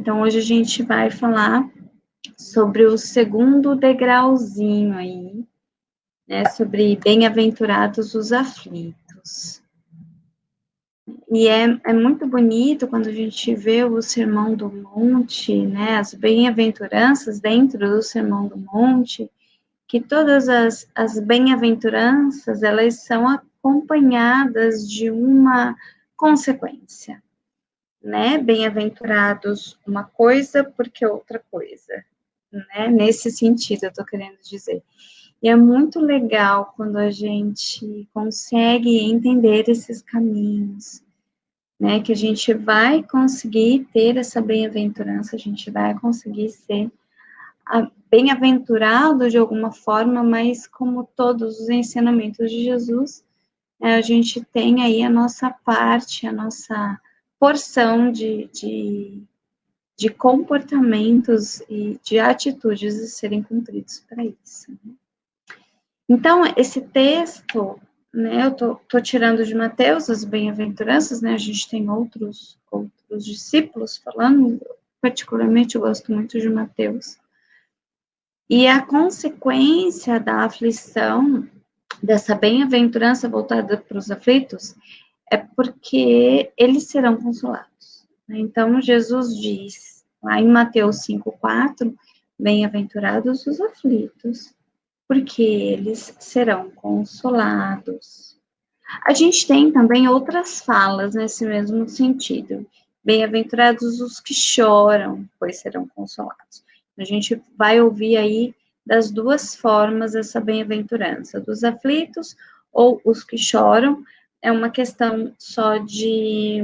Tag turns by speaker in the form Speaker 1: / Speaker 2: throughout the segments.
Speaker 1: Então, hoje a gente vai falar sobre o segundo degrauzinho aí, né, sobre bem-aventurados os aflitos. E é muito bonito quando a gente vê o Sermão do Monte, né, as bem-aventuranças dentro do Sermão do Monte, que todas as bem-aventuranças, elas são acompanhadas de uma consequência, né? Bem-aventurados uma coisa porque outra coisa, né? Nesse sentido, eu estou querendo dizer. E é muito legal quando a gente consegue entender esses caminhos, né? Que a gente vai conseguir ter essa bem-aventurança, a gente vai conseguir ser bem-aventurado de alguma forma, mas como todos os ensinamentos de Jesus, a gente tem aí a nossa parte, a nossa porção de comportamentos e de atitudes a serem cumpridos para isso. Né? Então, esse texto, né, eu tô tirando de Mateus as bem-aventuranças, né, a gente tem outros discípulos falando, particularmente eu gosto muito de Mateus. E a consequência da aflição, dessa bem-aventurança voltada para os aflitos, é porque eles serão consolados. Então, Jesus diz, lá em Mateus 5,4, bem-aventurados os aflitos, porque eles serão consolados. A gente tem também outras falas nesse mesmo sentido. Bem-aventurados os que choram, pois serão consolados. A gente vai ouvir aí das duas formas essa bem-aventurança, dos aflitos ou os que choram. É uma questão só de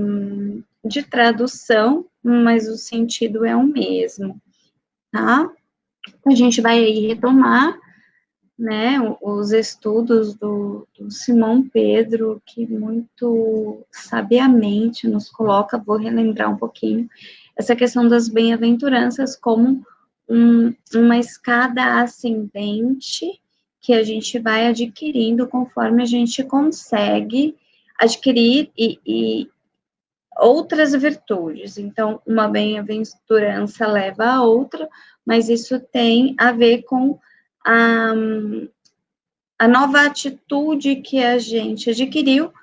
Speaker 1: tradução, mas o sentido é o mesmo, tá? A gente vai aí retomar, né, os estudos do Simão Pedro, que muito sabiamente nos coloca, vou relembrar um pouquinho, essa questão das bem-aventuranças como uma escada ascendente que a gente vai adquirindo conforme a gente consegue adquirir e outras virtudes. Então, uma bem-aventurança leva a outra, mas isso tem a ver com a nova atitude que a gente adquiriu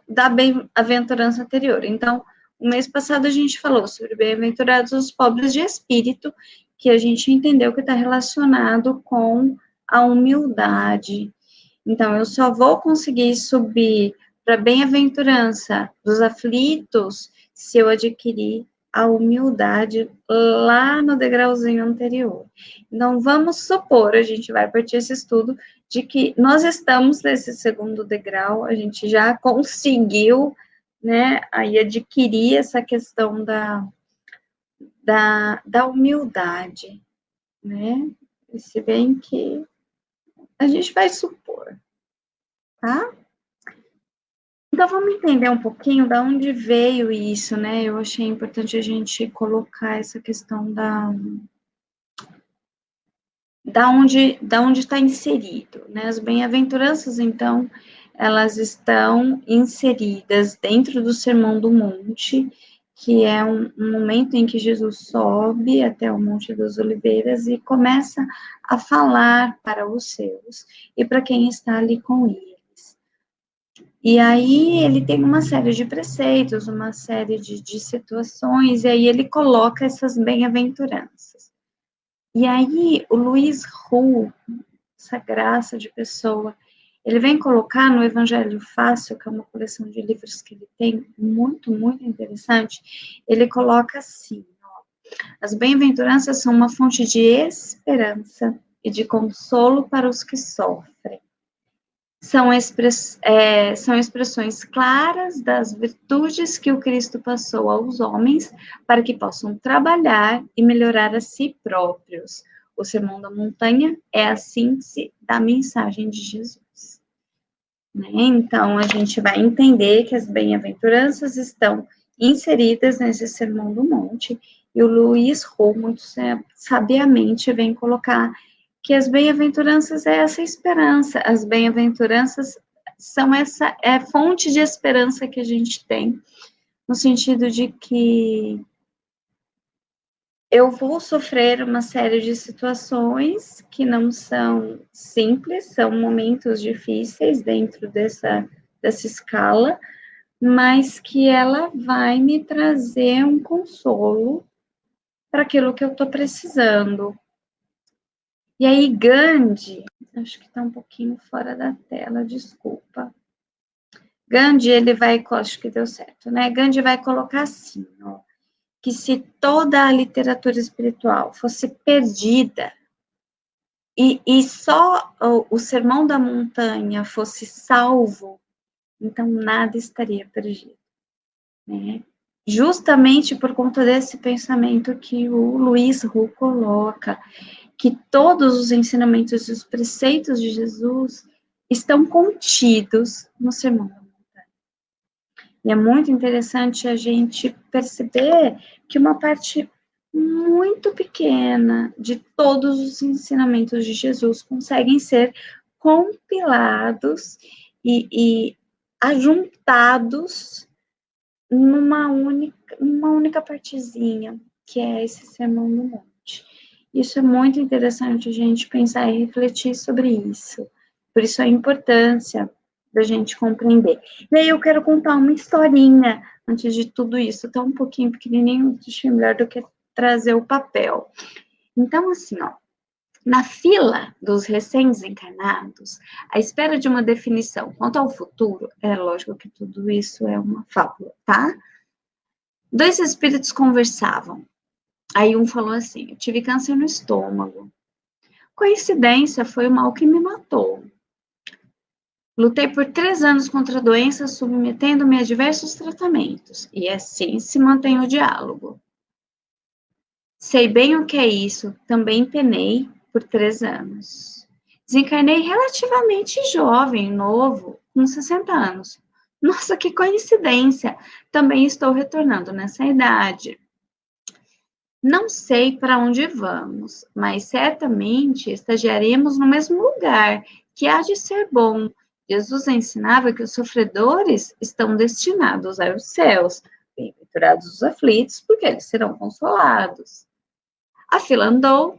Speaker 1: da bem-aventurança anterior. Então, o mês passado a gente falou sobre bem-aventurados os pobres de espírito, que a gente entendeu que está relacionado com a humildade. Então, eu só vou conseguir subir para a bem-aventurança dos aflitos se eu adquirir a humildade lá no degrauzinho anterior. Então, vamos supor, a gente vai partir esse estudo de que nós estamos nesse segundo degrau, a gente já conseguiu, né, aí adquirir essa questão da humildade, né, e se bem que a gente vai supor, tá? Então, vamos entender um pouquinho da onde veio isso, né? Eu achei importante a gente colocar essa questão da onde está inserido, né? As bem-aventuranças, então, elas estão inseridas dentro do Sermão do Monte, que é um momento em que Jesus sobe até o Monte das Oliveiras e começa a falar para os seus e para quem está ali com ele. E aí ele tem uma série de preceitos, uma série de situações, e aí ele coloca essas bem-aventuranças. E aí o Luiz Hu, essa graça de pessoa, ele vem colocar no Evangelho Fácil, que é uma coleção de livros que ele tem, muito, muito interessante, ele coloca assim, ó, as bem-aventuranças são uma fonte de esperança e de consolo para os que sofrem. São expressões claras das virtudes que o Cristo passou aos homens para que possam trabalhar e melhorar a si próprios. O Sermão da Montanha é a síntese da mensagem de Jesus. Né? Então, a gente vai entender que as bem-aventuranças estão inseridas nesse Sermão do Monte, e o Luiz Hu, muito sabiamente, vem colocar que as bem-aventuranças é essa esperança, as bem-aventuranças são essa fonte de esperança que a gente tem, no sentido de que eu vou sofrer uma série de situações que não são simples, são momentos difíceis dentro dessa escala, mas que ela vai me trazer um consolo para aquilo que eu estou precisando. E aí, Gandhi, acho que está um pouquinho fora da tela, desculpa. Gandhi, ele vai, acho que deu certo, né? Gandhi vai colocar assim, ó, que se toda a literatura espiritual fosse perdida e só o Sermão da Montanha fosse salvo, então nada estaria perdido, né? Justamente por conta desse pensamento que o Luiz Hu coloca, que todos os ensinamentos e os preceitos de Jesus estão contidos no Sermão da Montanha. E é muito interessante a gente perceber que uma parte muito pequena de todos os ensinamentos de Jesus conseguem ser compilados e ajuntados numa única partezinha, que é esse Sermão do Monte. Isso é muito interessante a gente pensar e refletir sobre isso. Por isso a importância da gente compreender. E aí eu quero contar uma historinha antes de tudo isso. Tá um pouquinho pequenininho, acho melhor do que trazer o papel. Então, assim, ó, na fila dos recém-desencarnados, à espera de uma definição quanto ao futuro, é lógico que tudo isso é uma fábula, tá? Dois espíritos conversavam. Aí um falou assim: eu tive câncer no estômago. Coincidência, foi o mal que me matou. Lutei por 3 anos contra a doença, submetendo-me a diversos tratamentos. E assim se mantém o diálogo. Sei bem o que é isso, também penei por 3 anos. Desencarnei relativamente jovem, novo, com 60 anos. Nossa, que coincidência! Também estou retornando nessa idade. Não sei para onde vamos, mas certamente estagiaremos no mesmo lugar, que há de ser bom. Jesus ensinava que os sofredores estão destinados aos céus, bem-aventurados os aflitos, porque eles serão consolados. A fila andou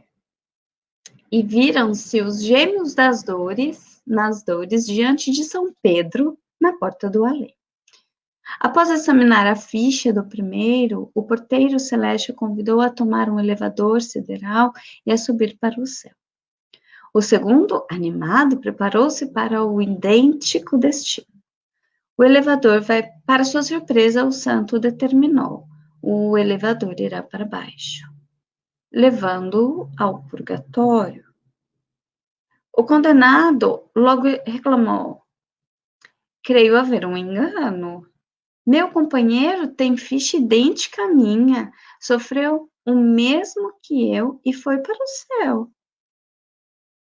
Speaker 1: e viram-se os gêmeos nas dores, diante de São Pedro, na porta do além. Após examinar a ficha do primeiro, o porteiro celeste convidou a tomar um elevador sideral e a subir para o céu. O segundo, animado, preparou-se para o idêntico destino. O elevador vai, para sua surpresa, o santo determinou. O elevador irá para baixo, levando-o ao purgatório. O condenado logo reclamou: creio haver um engano. Meu companheiro tem ficha idêntica à minha, sofreu o mesmo que eu e foi para o céu.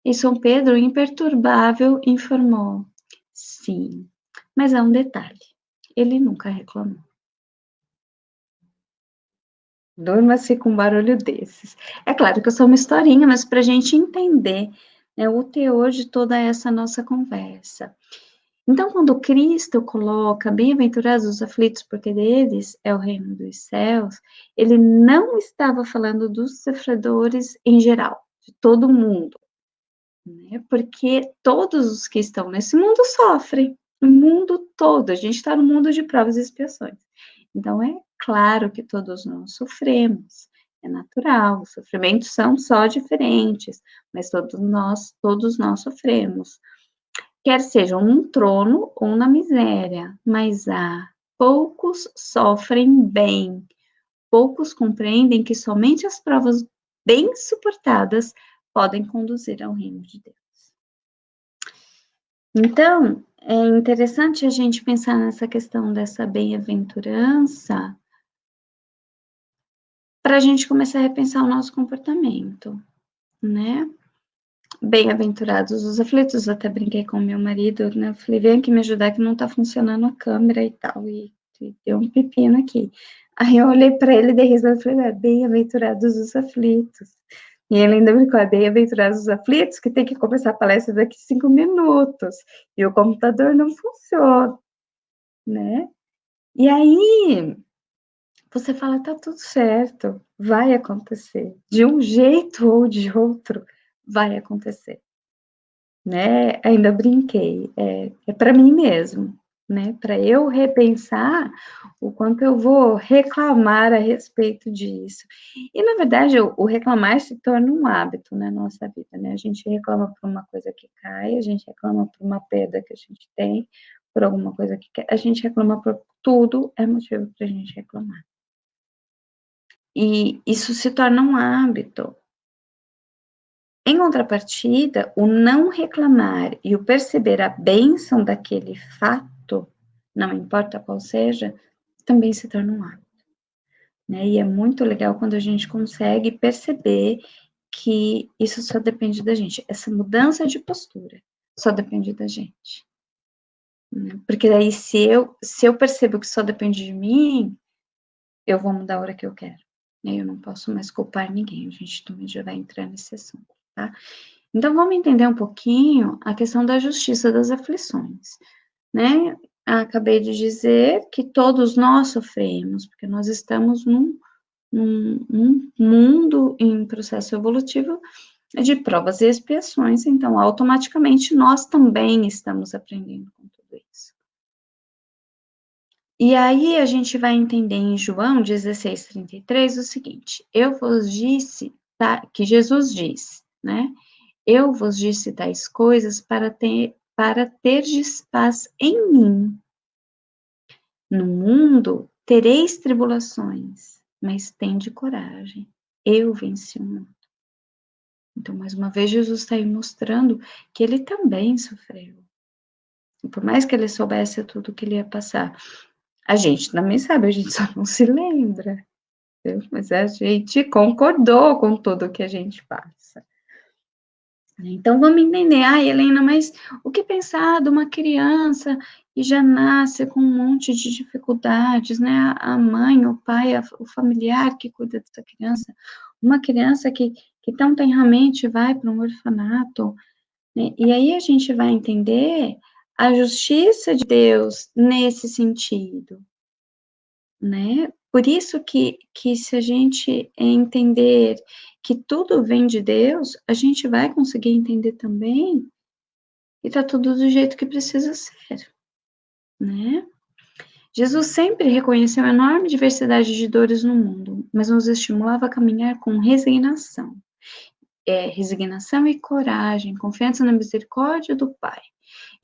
Speaker 1: E São Pedro, imperturbável, informou: sim, mas há um detalhe, ele nunca reclamou. Durma-se com um barulho desses. É claro que eu sou uma historinha, mas para a gente entender, né, o teor de toda essa nossa conversa. Então, quando Cristo coloca bem-aventurados os aflitos, porque deles é o reino dos céus, ele não estava falando dos sofredores em geral, de todo mundo, né? Porque todos os que estão nesse mundo sofrem, o mundo todo, a gente está no mundo de provas e expiações. Então, é claro que todos nós sofremos, é natural, os sofrimentos são só diferentes, mas todos nós sofremos. Quer sejam num trono ou na miséria, mas poucos sofrem bem, poucos compreendem que somente as provas bem suportadas podem conduzir ao reino de Deus. Então, é interessante a gente pensar nessa questão dessa bem-aventurança para a gente começar a repensar o nosso comportamento, né? Bem-aventurados os aflitos, até brinquei com meu marido, né? Eu falei, vem aqui me ajudar que não tá funcionando a câmera e tal, e deu um pepino aqui. Aí eu olhei para ele, dei risada e falei, bem-aventurados os aflitos. E ele ainda brincou, bem-aventurados os aflitos, que tem que começar a palestra daqui 5 minutos, e o computador não funciona, né? E aí, você fala, tá tudo certo, vai acontecer. De um jeito ou de outro, vai acontecer. Né? Ainda brinquei, é para mim mesmo, né? Para eu repensar o quanto eu vou reclamar a respeito disso. E, na verdade, o reclamar se torna um hábito na nossa vida, né? A gente reclama por uma coisa que cai, a gente reclama por uma perda que a gente tem, por alguma coisa que a gente reclama por tudo, é motivo para a gente reclamar. E isso se torna um hábito. Em contrapartida, o não reclamar e o perceber a bênção daquele fato, não importa qual seja, também se torna um hábito. Né? E é muito legal quando a gente consegue perceber que isso só depende da gente. Essa mudança de postura só depende da gente. Né? Porque daí, se eu percebo que só depende de mim, eu vou mudar a hora que eu quero. Eu não posso mais culpar ninguém. A gente também já vai entrar nesse assunto, tá? Então, vamos entender um pouquinho a questão da justiça das aflições, né? Acabei de dizer que todos nós sofremos, porque nós estamos num mundo em processo evolutivo de provas e expiações, então, automaticamente, nós também estamos aprendendo com tudo isso. E aí, a gente vai entender em João 16:33 o seguinte: eu vos disse, tá? Que Jesus diz, né? Eu vos disse tais coisas para terdes paz em mim. No mundo tereis tribulações, mas tende coragem. Eu venci o mundo. Então, mais uma vez, Jesus está aí mostrando que ele também sofreu. E por mais que ele soubesse tudo que ele ia passar, a gente também sabe, a gente só não se lembra. Entendeu? Mas a gente concordou com tudo que a gente passa. Então, vamos entender, Helena, mas o que pensar de uma criança que já nasce com um monte de dificuldades, né? A mãe, o pai, o familiar que cuida dessa criança, uma criança que tão tenramente vai para um orfanato, né? E aí a gente vai entender a justiça de Deus nesse sentido, né? Por isso que se a gente entender que tudo vem de Deus, a gente vai conseguir entender também que tá tudo do jeito que precisa ser, né? Jesus sempre reconheceu a enorme diversidade de dores no mundo, mas nos estimulava a caminhar com resignação. Resignação e coragem, confiança na misericórdia do Pai.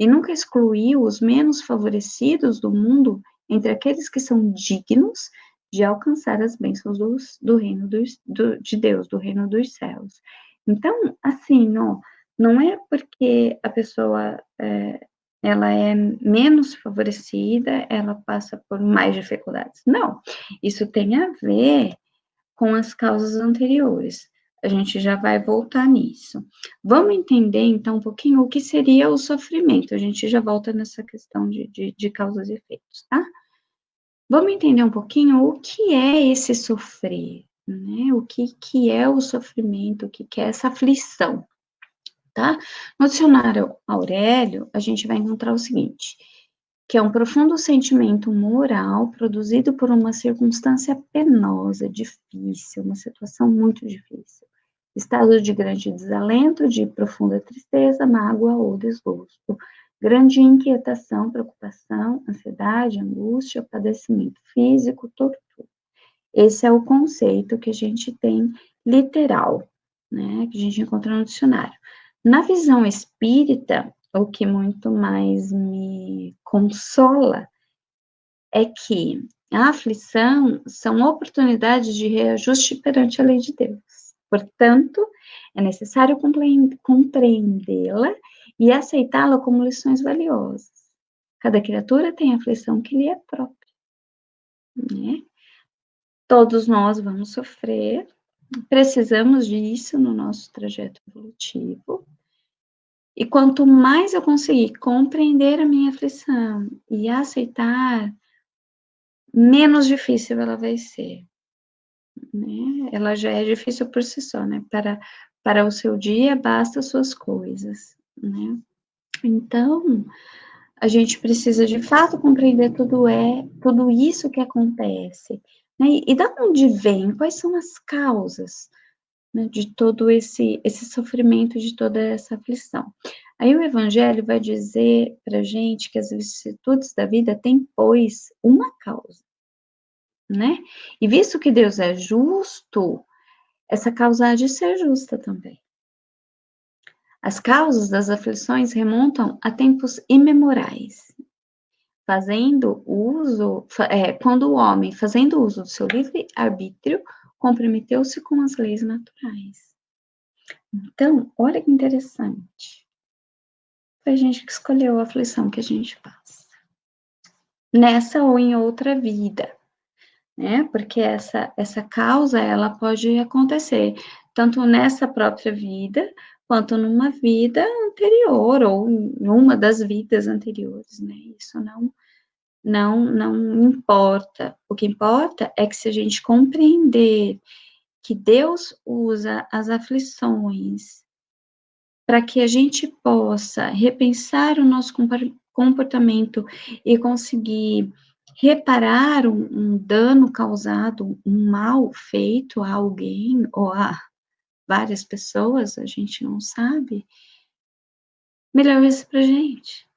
Speaker 1: E nunca excluiu os menos favorecidos do mundo entre aqueles que são dignos de alcançar as bênçãos do reino de Deus, do reino dos céus. Então, assim, não é porque a pessoa ela é menos favorecida, ela passa por mais dificuldades. Não, isso tem a ver com as causas anteriores. A gente já vai voltar nisso. Vamos entender, então, um pouquinho o que seria o sofrimento. A gente já volta nessa questão de causas e efeitos, tá? Vamos entender um pouquinho o que é esse sofrer, né? O que é o sofrimento, o que é essa aflição, tá? No dicionário Aurélio, a gente vai encontrar o seguinte, que é um profundo sentimento moral produzido por uma circunstância penosa, difícil, uma situação muito difícil. Estado de grande desalento, de profunda tristeza, mágoa ou desgosto. Grande inquietação, preocupação, ansiedade, angústia, padecimento físico, tortura. Esse é o conceito que a gente tem literal, né, que a gente encontra no dicionário. Na visão espírita, o que muito mais me consola é que a aflição são oportunidades de reajuste perante a lei de Deus. Portanto, é necessário compreendê-la e aceitá-la como lições valiosas. Cada criatura tem a aflição que lhe é própria, né? Todos nós vamos sofrer, precisamos disso no nosso trajeto evolutivo. E quanto mais eu conseguir compreender a minha aflição e aceitar, menos difícil ela vai ser, né? Ela já é difícil por si só, né? Para o seu dia, basta suas coisas, né? Então, a gente precisa de fato compreender tudo isso que acontece, Né? E da onde vem? Quais são as causas, né, de todo esse sofrimento, de toda essa aflição? Aí o Evangelho vai dizer para gente que as vicissitudes da vida têm, pois, uma causa, né? E visto que Deus é justo, essa causa há de ser justa também. As causas das aflições remontam a tempos imemorais, quando o homem, fazendo uso do seu livre-arbítrio, comprometeu-se com as leis naturais. Então, olha que interessante. Foi a gente que escolheu a aflição que a gente passa. Nessa ou em outra vida, né? Porque essa causa, ela pode acontecer tanto nessa própria vida, quanto numa vida anterior, ou em uma das vidas anteriores, né? Isso não importa. O que importa é que se a gente compreender que Deus usa as aflições para que a gente possa repensar o nosso comportamento e conseguir reparar um dano causado, um mal feito a alguém ou a várias pessoas, a gente não sabe, melhor isso para gente.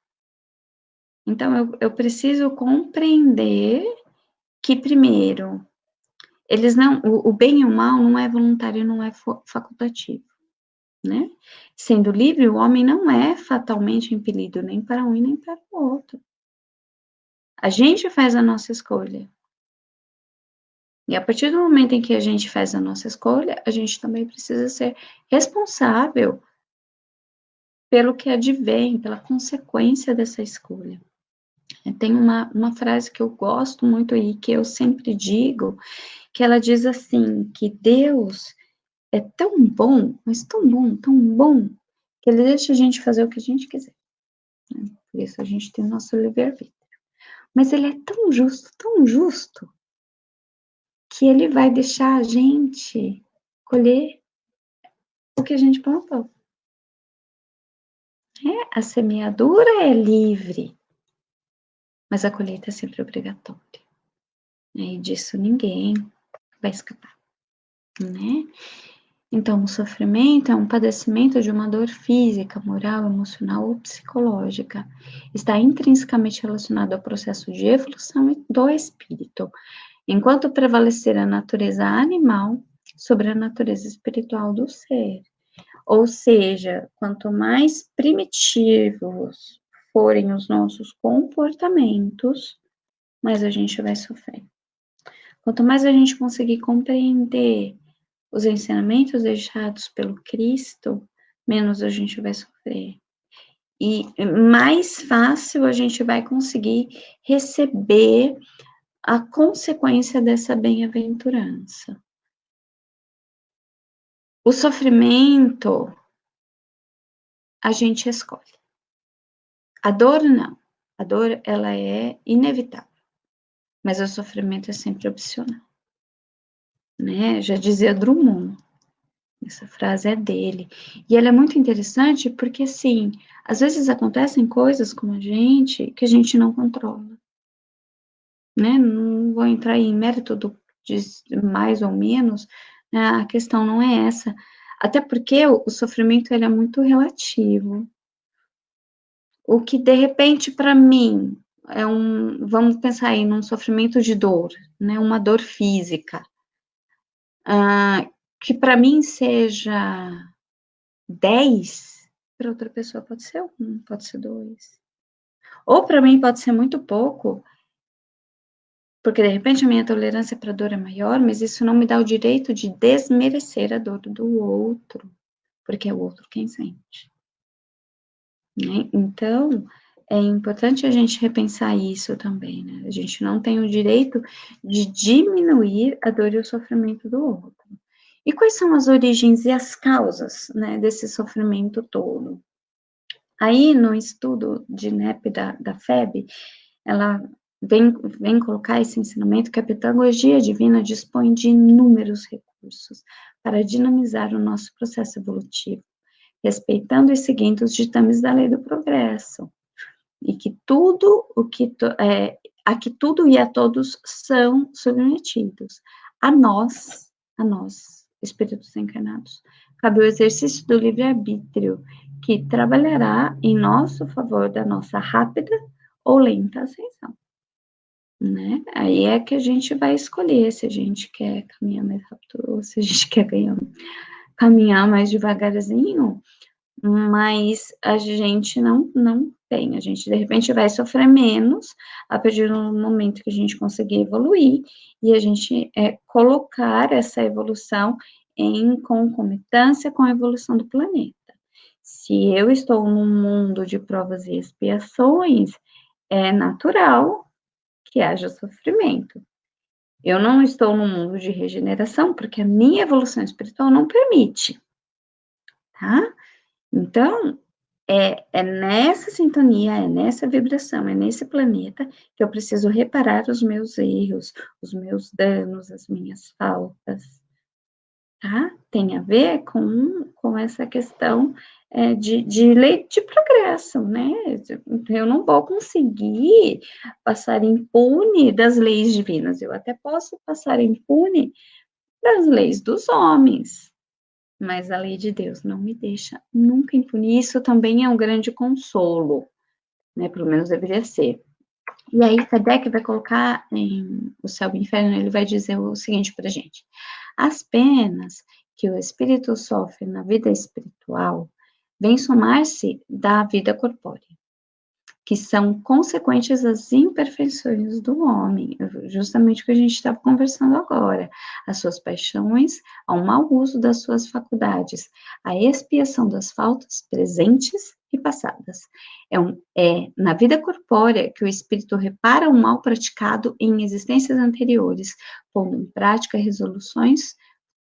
Speaker 1: Então, eu preciso compreender que, primeiro, o bem e o mal não é voluntário, não é facultativo, né? Sendo livre, o homem não é fatalmente impelido nem para um e nem para o outro. A gente faz a nossa escolha. E a partir do momento em que a gente faz a nossa escolha, a gente também precisa ser responsável pelo que advém, pela consequência dessa escolha. Tem uma frase que eu gosto muito e que eu sempre digo, que ela diz assim, que Deus é tão bom, mas tão bom, que ele deixa a gente fazer o que a gente quiser. Né? Por isso a gente tem o nosso livre-arbítrio. Mas ele é tão justo, que ele vai deixar a gente colher o que a gente plantou. A semeadura é livre, mas a colheita é sempre obrigatória. E disso ninguém vai escapar, né? Então, o sofrimento é um padecimento de uma dor física, moral, emocional ou psicológica. Está intrinsecamente relacionado ao processo de evolução do espírito, enquanto prevalecer a natureza animal sobre a natureza espiritual do ser. Ou seja, quanto mais primitivos forem os nossos comportamentos, mais a gente vai sofrer. Quanto mais a gente conseguir compreender os ensinamentos deixados pelo Cristo, menos a gente vai sofrer. E mais fácil a gente vai conseguir receber a consequência dessa bem-aventurança. O sofrimento, a gente escolhe. A dor, não. A dor, ela é inevitável. Mas o sofrimento é sempre opcional. Né? Já dizia Drummond. Essa frase é dele. E ela é muito interessante porque, assim, às vezes acontecem coisas com a gente que a gente não controla. Né? Não vou entrar em mérito de mais ou menos, né? A questão não é essa. Até porque o sofrimento ele é muito relativo. O que, de repente, para mim, vamos pensar aí num sofrimento de dor, né? Uma dor física. Que para mim seja 10, para outra pessoa pode ser 1, pode ser 2. Ou para mim pode ser muito pouco, porque de repente a minha tolerância para dor é maior, mas isso não me dá o direito de desmerecer a dor do outro, porque é o outro quem sente. Né? Então, é importante a gente repensar isso também, né? A gente não tem o direito de diminuir a dor e o sofrimento do outro. E quais são as origens e as causas, né, desse sofrimento todo? Aí, no estudo de NEP da FEB, ela vem colocar esse ensinamento que a pedagogia divina dispõe de inúmeros recursos para dinamizar o nosso processo evolutivo, respeitando e seguindo os ditames da lei do progresso. E que tudo o que a que tudo e a todos são submetidos. A nós, espíritos encarnados, cabe o exercício do livre-arbítrio, que trabalhará em nosso favor da nossa rápida ou lenta ascensão, né? Aí é que a gente vai escolher se a gente quer caminhar mais rápido ou se a gente quer caminhar mais devagarzinho, mas a gente não tem, a gente de repente vai sofrer menos a partir do momento que a gente conseguir evoluir e a gente colocar essa evolução em concomitância com a evolução do planeta. Se eu estou num mundo de provas e expiações, é natural que haja sofrimento. Eu não estou num mundo de regeneração, porque a minha evolução espiritual não permite, tá? Então, é nessa sintonia, é nessa vibração, é nesse planeta que eu preciso reparar os meus erros, os meus danos, as minhas faltas, tá? Tem a ver com essa questão de lei de progresso, né? Eu não vou conseguir passar impune das leis divinas, eu até posso passar impune das leis dos homens, mas a lei de Deus não me deixa nunca impune. Isso também é um grande consolo, né? Pelo menos deveria ser. E aí, Kardec vai colocar em O Céu e o Inferno, ele vai dizer o seguinte para a gente: as penas que o espírito sofre na vida espiritual vêm somar-se da vida corpórea, que são consequentes às imperfeições do homem, justamente o que a gente estava conversando agora, as suas paixões, ao mau uso das suas faculdades, a expiação das faltas presentes e passadas. É na vida corpórea que o espírito repara o mal praticado em existências anteriores, pondo em prática resoluções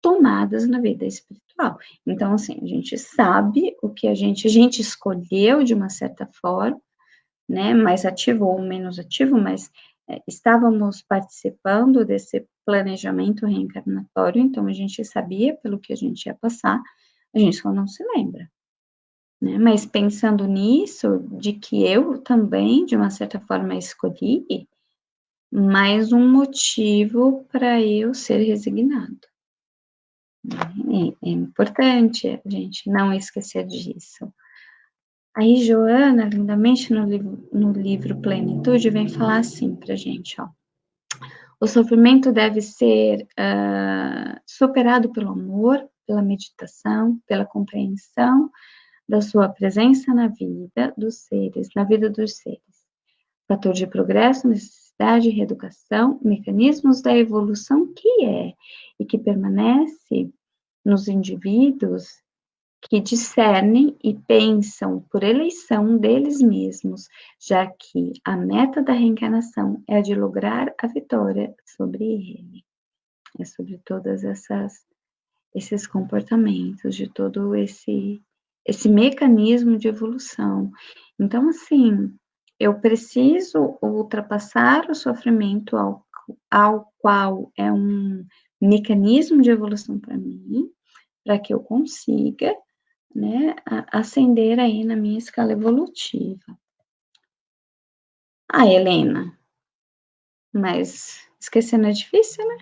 Speaker 1: tomadas na vida espiritual. Então, assim, a gente sabe o que a gente escolheu de uma certa forma, né, mais ativo ou menos ativo, mas estávamos participando desse planejamento reencarnatório, então a gente sabia pelo que a gente ia passar, a gente só não se lembra, né, mas pensando nisso, de que eu também, de uma certa forma, escolhi, mais um motivo para eu ser resignado. É importante a gente não esquecer disso. Aí, Joana, lindamente, no livro Plenitude, vem falar assim pra gente, ó. O sofrimento deve ser superado pelo amor, pela meditação, pela compreensão da sua presença na vida dos seres, na vida dos seres. Fator de progresso, necessidade, reeducação, mecanismos da evolução que é e que permanece nos indivíduos que discernem e pensam por eleição deles mesmos, já que a meta da reencarnação é a de lograr a vitória sobre ele. É sobre todas esses comportamentos, de todo esse mecanismo de evolução. Então, assim, eu preciso ultrapassar o sofrimento ao qual é um mecanismo de evolução para mim, para que eu consiga, né, ascender aí na minha escala evolutiva. Ah, Helena, mas esquecendo é difícil, né?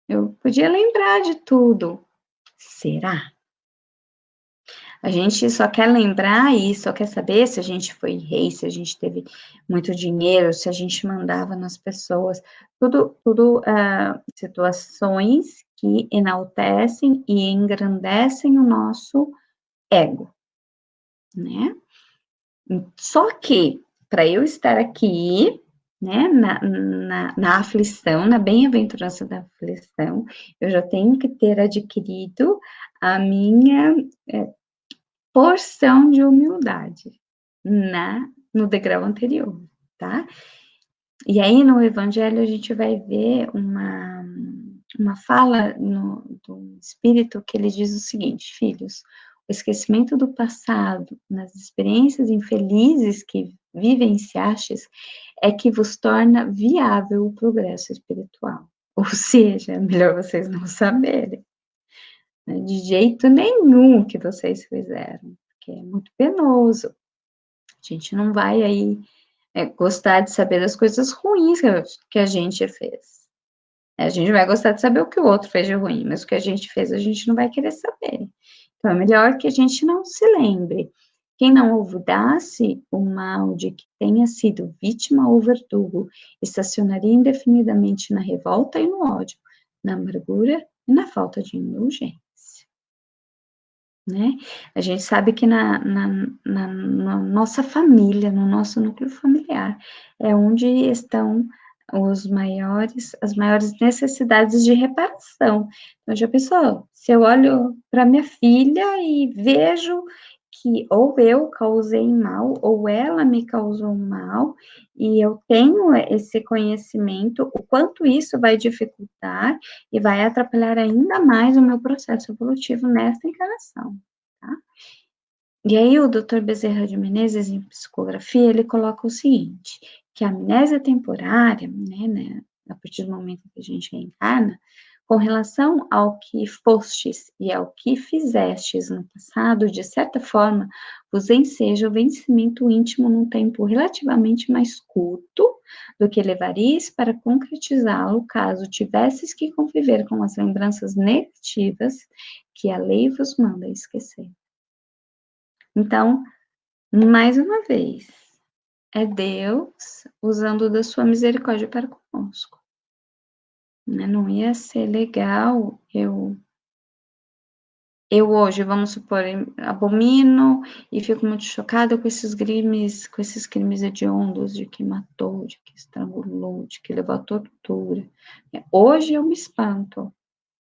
Speaker 1: Eu podia lembrar de tudo. Será? A gente só quer lembrar e só quer saber se a gente foi rei, se a gente teve muito dinheiro, se a gente mandava nas pessoas, tudo situações que enaltecem e engrandecem o nosso ego, né? Só que, para eu estar aqui, né, na aflição, na bem-aventurança da aflição, eu já tenho que ter adquirido a minha porção de humildade no degrau anterior, tá? E aí, no Evangelho, a gente vai ver uma fala do Espírito que ele diz o seguinte: filhos, o esquecimento do passado, nas experiências infelizes que vivenciastes, é que vos torna viável o progresso espiritual. Ou seja, é melhor vocês não saberem, né, de jeito nenhum que vocês fizeram, porque é muito penoso. A gente não vai aí É gostar de saber das coisas ruins que a gente fez. A gente vai gostar de saber o que o outro fez de ruim, mas o que a gente fez, a gente não vai querer saber. Então, é melhor que a gente não se lembre. Quem não olvidasse o mal de que tenha sido vítima ou verdugo, estacionaria indefinidamente na revolta e no ódio, na amargura e na falta de indulgência. Né? A gente sabe que na nossa família, no nosso núcleo familiar, é onde estão as maiores necessidades de reparação. Então, já pensou? Se eu olho para minha filha e vejo que ou eu causei mal, ou ela me causou mal, e eu tenho esse conhecimento, o quanto isso vai dificultar e vai atrapalhar ainda mais o meu processo evolutivo nessa encarnação, tá? E aí o Dr. Bezerra de Menezes, em psicografia, ele coloca o seguinte, que a amnésia temporária, né, a partir do momento que a gente reencarna, com relação ao que fostes e ao que fizestes no passado, de certa forma, vos enseja o vencimento íntimo num tempo relativamente mais curto do que levaríeis para concretizá-lo caso tivesses que conviver com as lembranças negativas que a lei vos manda esquecer. Então, mais uma vez, é Deus usando da sua misericórdia para conosco. Não ia ser legal eu hoje, vamos supor, abomino e fico muito chocada com esses crimes hediondos de que matou, de que estrangulou, de que levou à tortura. Hoje eu me espanto.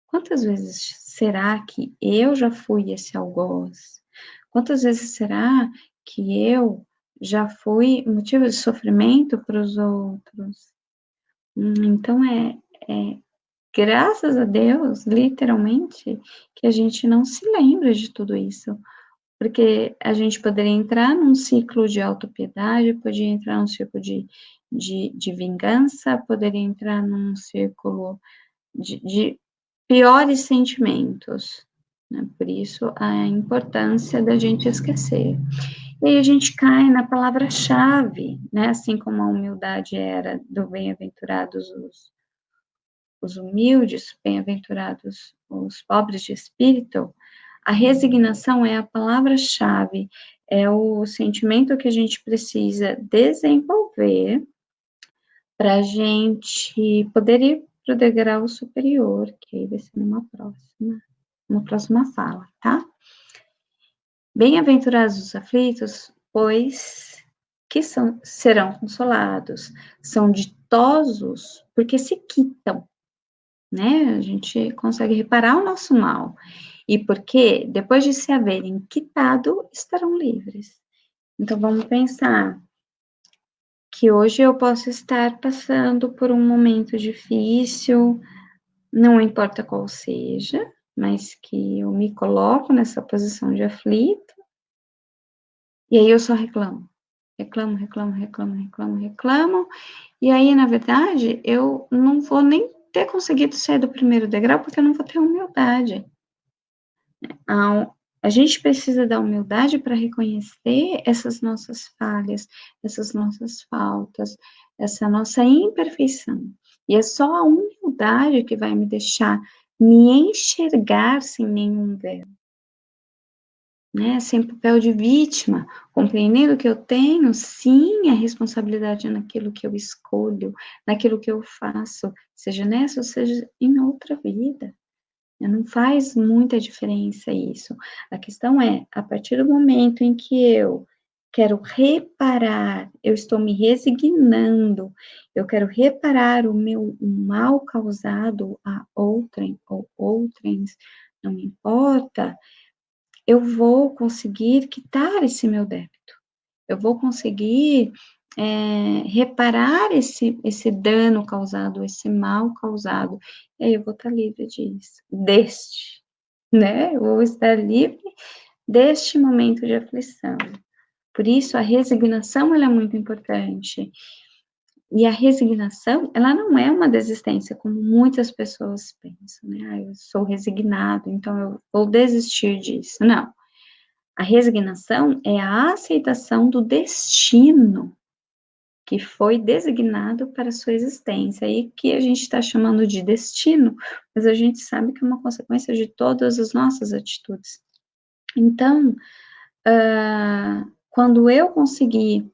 Speaker 1: Quantas vezes será que eu já fui esse algoz? Quantas vezes será que eu já fui motivo de sofrimento para os outros? Então, graças a Deus, literalmente, que a gente não se lembra de tudo isso. Porque a gente poderia entrar num ciclo de autopiedade, poderia entrar num ciclo de vingança, poderia entrar num círculo de piores sentimentos. Né? Por isso, a importância da gente esquecer. E aí a gente cai na palavra-chave, né? Assim como a humildade era do bem-aventurados os humildes, bem-aventurados os pobres de espírito, a resignação é a palavra-chave, é o sentimento que a gente precisa desenvolver para a gente poder ir para o degrau superior, que aí vai ser numa próxima fala, tá? Bem-aventurados os aflitos, pois que serão consolados, são ditosos porque se quitam, né? A gente consegue reparar o nosso mal, e porque depois de se haverem quitado, estarão livres. Então, vamos pensar que hoje eu posso estar passando por um momento difícil, não importa qual seja, mas que eu me coloco nessa posição de aflito, e aí eu só reclamo, e aí, na verdade, eu não vou nem ter conseguido sair do primeiro degrau, porque eu não vou ter humildade. A gente precisa da humildade para reconhecer essas nossas falhas, essas nossas faltas, essa nossa imperfeição. E é só a humildade que vai me deixar me enxergar sem nenhum véu, né? Sem papel de vítima, compreendendo que eu tenho, sim, a responsabilidade naquilo que eu escolho, naquilo que eu faço, seja nessa ou seja em outra vida. Não faz muita diferença isso. A questão é, a partir do momento em que eu quero reparar, eu estou me resignando, eu quero reparar o meu mal causado a outrem ou outrens, não me importa, eu vou conseguir quitar esse meu débito. Eu vou conseguir reparar esse dano causado, esse mal causado, e aí eu vou estar livre né? Eu vou estar livre deste momento de aflição. Por isso, a resignação, ela é muito importante. E a resignação, ela não é uma desistência, como muitas pessoas pensam, né? Eu sou resignado, então eu vou desistir disso. Não. A resignação é a aceitação do destino, que foi designado para a sua existência, e que a gente está chamando de destino, mas a gente sabe que é uma consequência de todas as nossas atitudes. Então, quando eu conseguir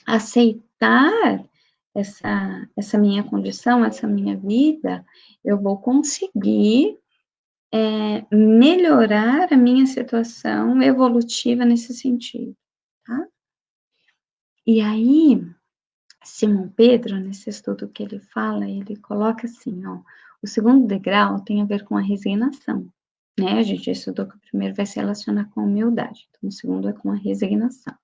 Speaker 1: aceitar essa minha condição, essa minha vida, eu vou conseguir melhorar a minha situação evolutiva nesse sentido, tá? E aí, Simão Pedro, nesse estudo que ele fala, ele coloca assim, ó, o segundo degrau tem a ver com a resignação, né? A gente já estudou que o primeiro vai se relacionar com a humildade, então o segundo é com a resignação.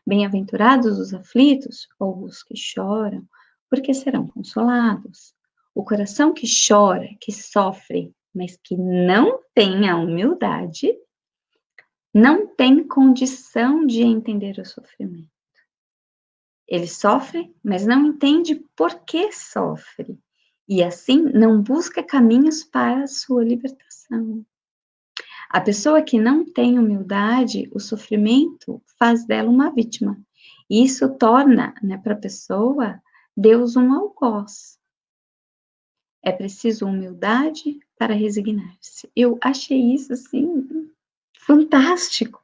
Speaker 1: Bem-aventurados os aflitos, ou os que choram, porque serão consolados. O coração que chora, que sofre, mas que não tem a humildade, não tem condição de entender o sofrimento. Ele sofre, mas não entende por que sofre. E assim não busca caminhos para a sua libertação. A pessoa que não tem humildade, o sofrimento faz dela uma vítima. E isso torna, né, para a pessoa, Deus um algoz. É preciso humildade para resignar-se. Eu achei isso, assim, fantástico.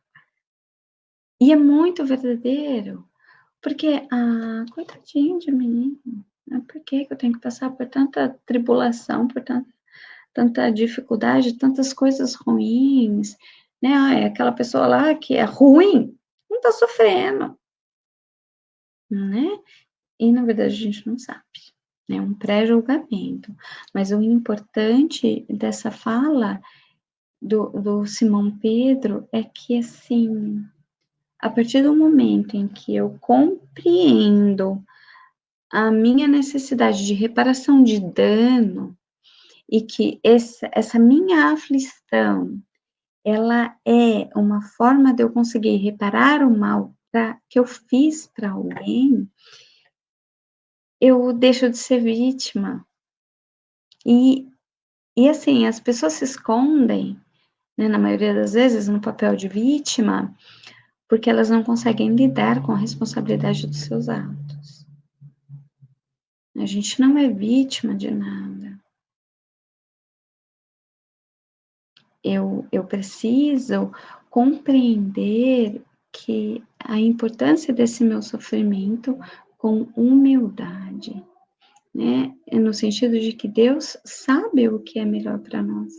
Speaker 1: E é muito verdadeiro. Porque, coitadinho de mim, né? Por que eu tenho que passar por tanta tribulação, por tanta dificuldade, tantas coisas ruins, né? Aquela pessoa lá que é ruim, não tá sofrendo, né? E, na verdade, a gente não sabe, né? É um pré-julgamento. Mas o importante dessa fala do Simão Pedro é que, assim, a partir do momento em que eu compreendo a minha necessidade de reparação de dano e que essa minha aflição, ela é uma forma de eu conseguir reparar o mal que eu fiz para alguém, eu deixo de ser vítima. E assim, as pessoas se escondem, né, na maioria das vezes, no papel de vítima, porque elas não conseguem lidar com a responsabilidade dos seus atos. A gente não é vítima de nada. Eu preciso compreender que a importância desse meu sofrimento com humildade, né? No sentido de que Deus sabe o que é melhor para nós.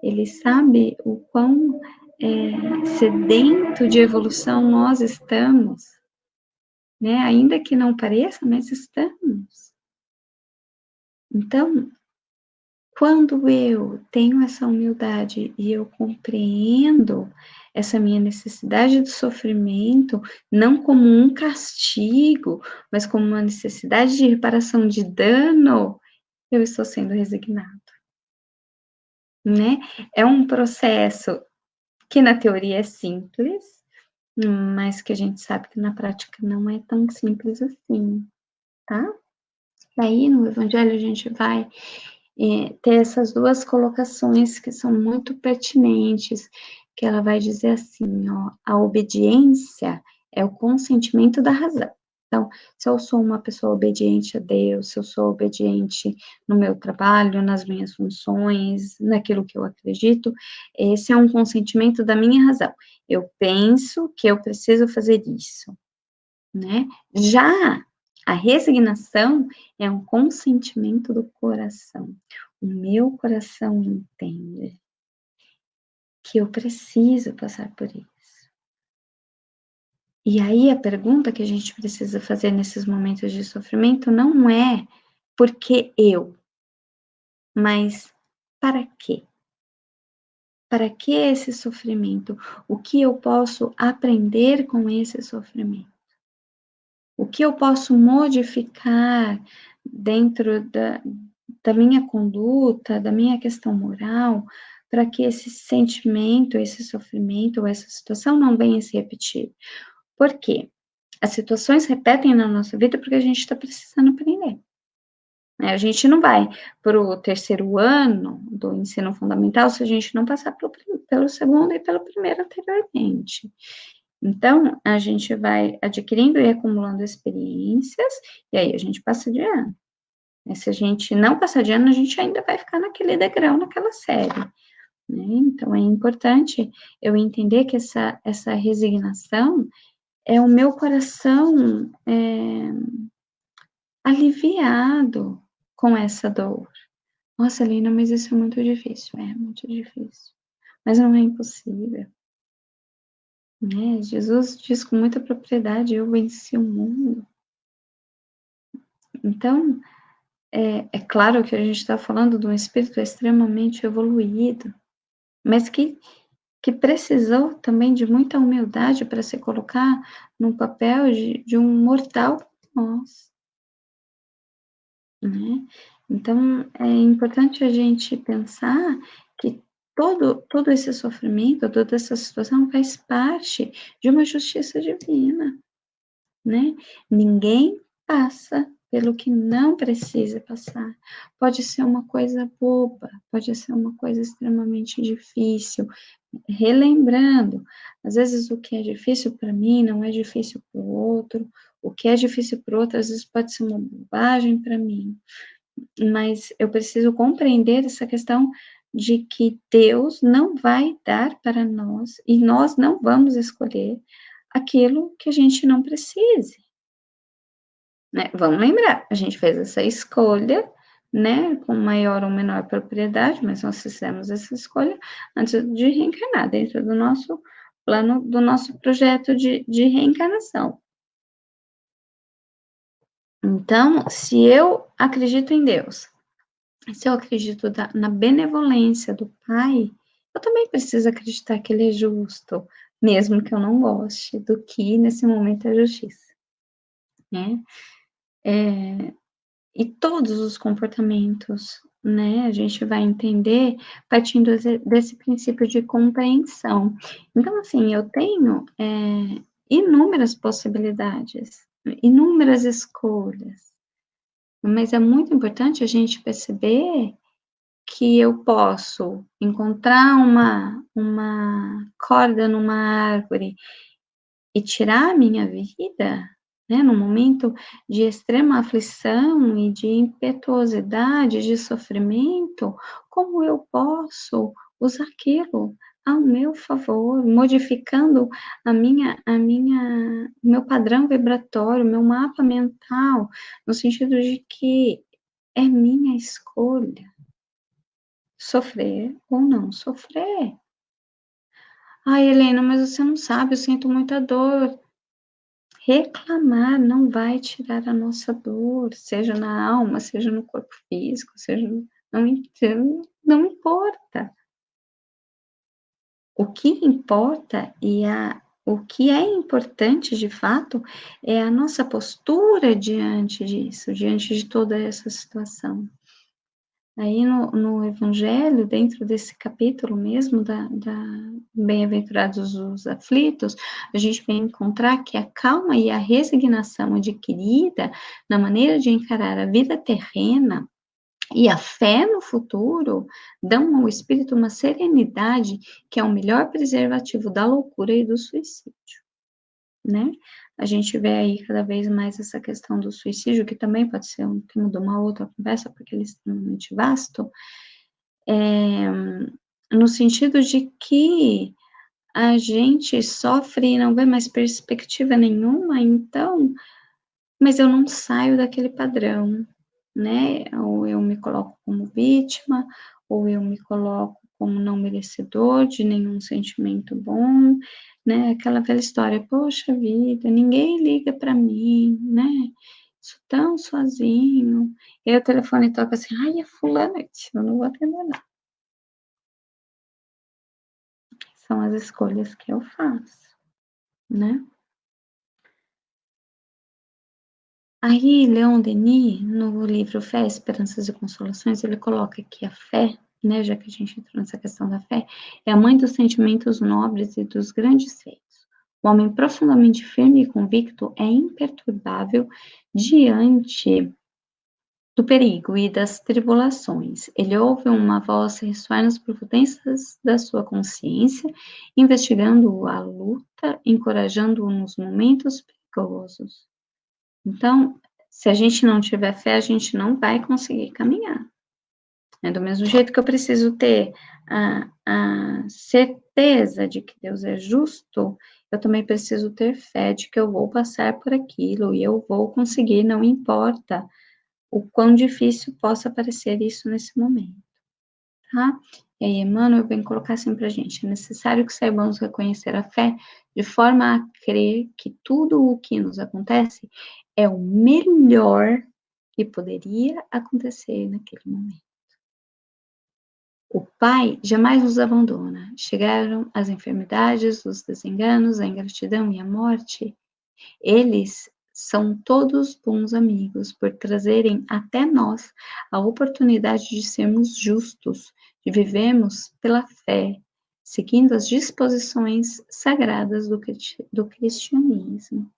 Speaker 1: Ele sabe o quão sedento de evolução nós estamos, né? Ainda que não pareça, mas estamos. Então, quando eu tenho essa humildade e eu compreendo essa minha necessidade do sofrimento, não como um castigo, mas como uma necessidade de reparação de dano, eu estou sendo resignado, né? É um processo que na teoria é simples, mas que a gente sabe que na prática não é tão simples assim, tá? Daí no Evangelho a gente vai ter essas duas colocações que são muito pertinentes, que ela vai dizer assim, ó, a obediência é o consentimento da razão. Então, se eu sou uma pessoa obediente a Deus, se eu sou obediente no meu trabalho, nas minhas funções, naquilo que eu acredito, esse é um consentimento da minha razão. Eu penso que eu preciso fazer isso, né? Já a resignação é um consentimento do coração. O meu coração entende que eu preciso passar por isso. E aí a pergunta que a gente precisa fazer nesses momentos de sofrimento não é por que eu, mas para quê? Para que esse sofrimento? O que eu posso aprender com esse sofrimento? O que eu posso modificar dentro da minha conduta, da minha questão moral, para que esse sentimento, esse sofrimento ou essa situação não venha se repetir? Por quê? As situações repetem na nossa vida porque a gente está precisando aprender. Né? A gente não vai para o terceiro ano do ensino fundamental se a gente não passar pelo segundo e pelo primeiro anteriormente. Então, a gente vai adquirindo e acumulando experiências, e aí a gente passa de ano. Se a gente não passar de ano, a gente ainda vai ficar naquele degrau, naquela série, né? Então, é importante eu entender que essa resignação é o meu coração aliviado com essa dor. Nossa, Lina, mas isso é muito difícil. É muito difícil. Mas não é impossível, né? Jesus diz com muita propriedade, eu venci o mundo. Então, é claro que a gente está falando de um espírito extremamente evoluído, mas que precisou também de muita humildade para se colocar no papel de um mortal como nós, né? Então, é importante a gente pensar que todo esse sofrimento, toda essa situação faz parte de uma justiça divina, né? Ninguém passa pelo que não precisa passar. Pode ser uma coisa boba, pode ser uma coisa extremamente difícil. Relembrando, às vezes o que é difícil para mim não é difícil para o outro, o que é difícil para o outro às vezes pode ser uma bobagem para mim, mas eu preciso compreender essa questão de que Deus não vai dar para nós e nós não vamos escolher aquilo que a gente não precise, né? Vamos lembrar, a gente fez essa escolha, né, com maior ou menor propriedade, mas nós fizemos essa escolha antes de reencarnar, dentro do nosso plano, do nosso projeto de reencarnação. Então, se eu acredito em Deus, se eu acredito na benevolência do Pai, eu também preciso acreditar que Ele é justo, mesmo que eu não goste do que nesse momento é justiça, né? E todos os comportamentos, né, a gente vai entender partindo desse princípio de compreensão. Então, assim, eu tenho inúmeras possibilidades, inúmeras escolhas, mas é muito importante a gente perceber que eu posso encontrar uma corda numa árvore e tirar a minha vida, né, num momento de extrema aflição e de impetuosidade, de sofrimento, como eu posso usar aquilo ao meu favor, modificando meu padrão vibratório, meu mapa mental, no sentido de que é minha escolha sofrer ou não sofrer. Ai, Helena, mas você não sabe, eu sinto muita dor. Reclamar não vai tirar a nossa dor, seja na alma, seja no corpo físico, seja não importa. O que importa o que é importante de fato é a nossa postura diante disso, diante de toda essa situação. Aí no Evangelho, dentro desse capítulo mesmo da Bem-aventurados os aflitos, a gente vai encontrar que a calma e a resignação adquirida na maneira de encarar a vida terrena e a fé no futuro dão ao espírito uma serenidade que é o melhor preservativo da loucura e do suicídio, né? A gente vê aí cada vez mais essa questão do suicídio, que também pode ser um tema de uma outra conversa, porque ele é extremamente vasto, no sentido de que a gente sofre e não vê mais perspectiva nenhuma, então, mas eu não saio daquele padrão, né? Ou eu me coloco como vítima, ou eu me coloco como não merecedor de nenhum sentimento bom, né? Aquela velha história, poxa vida, ninguém liga para mim, né? Sou tão sozinho. E aí o telefone toca assim, ai, é fulana, eu não vou atender não. São as escolhas que eu faço, né? Aí, Leon Denis, no livro Fé, Esperanças e Consolações, ele coloca que a fé, né, já que a gente entrou nessa questão da fé, é a mãe dos sentimentos nobres e dos grandes feitos. O homem profundamente firme e convicto é imperturbável diante do perigo e das tribulações. Ele ouve uma voz ressoar nas profundezas da sua consciência, investigando a luta, encorajando-o nos momentos perigosos. Então, se a gente não tiver fé, a gente não vai conseguir caminhar. Do mesmo jeito que eu preciso ter a certeza de que Deus é justo, eu também preciso ter fé de que eu vou passar por aquilo e eu vou conseguir, não importa o quão difícil possa parecer isso nesse momento, tá? E aí, Emmanuel vem colocar assim pra gente: é necessário que saibamos reconhecer a fé de forma a crer que tudo o que nos acontece é o melhor que poderia acontecer naquele momento. O Pai jamais nos abandona. Chegaram as enfermidades, os desenganos, a ingratidão e a morte. Eles são todos bons amigos por trazerem até nós a oportunidade de sermos justos, de vivermos pela fé, seguindo as disposições sagradas do cristianismo.